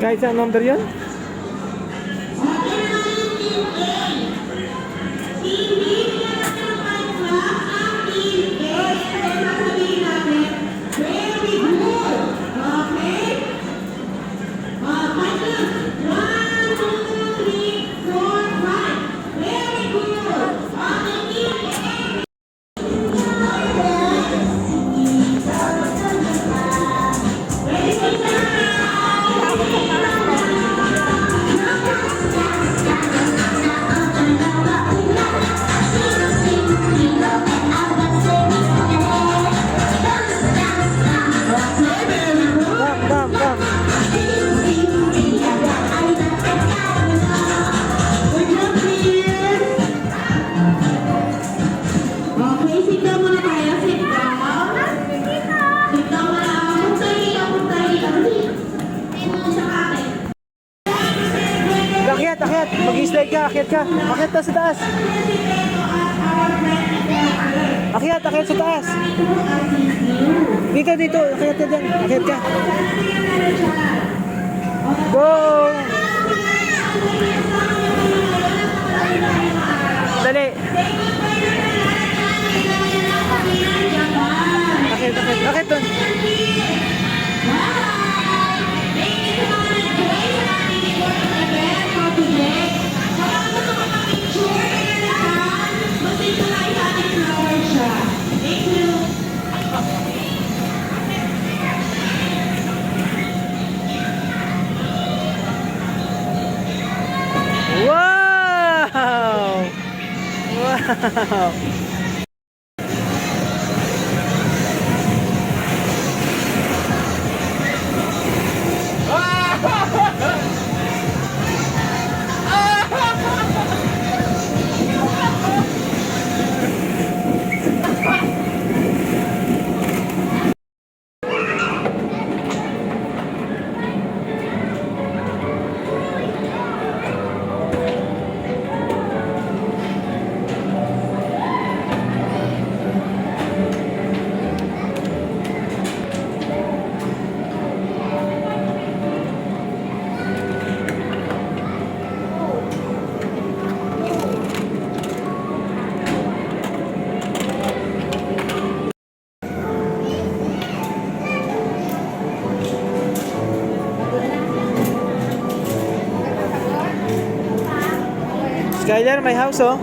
Kahit saan number yun? Bam, bam, bam. Okay, sit down muna tayo. Sit down. Sit down muna. Punta dito. Sa akin. Akyat. Mag-slide ka, akyat ka. Akyat ka sa taas. Akyat sa taas. Dito. Akyat ka dyan. Akyat ka. Go! Dali. Akyat dun. Wow! Wow! Skyler, may house oh.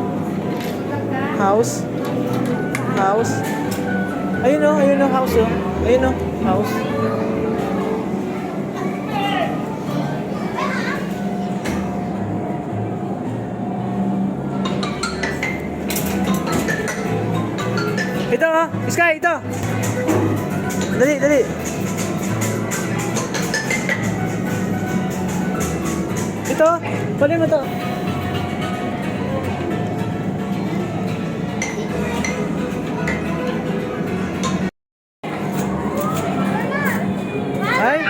House. Ayun oh, house oh. Ayun oh, house. Ito oh, Sky, ito. Dali. Ito, pali mo to. Ay!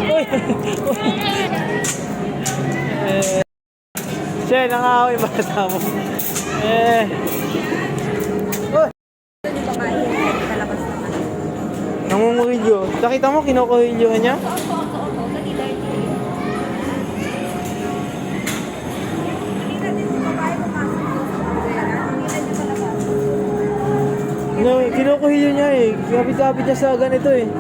Uy! Siya, nangahoy bata mo. Uy! Nangunguhilyo. Nakita mo, kinukuhilyohan niya? No, kinukuhilyo niya eh. Kapit-kapit niya sa ganito eh.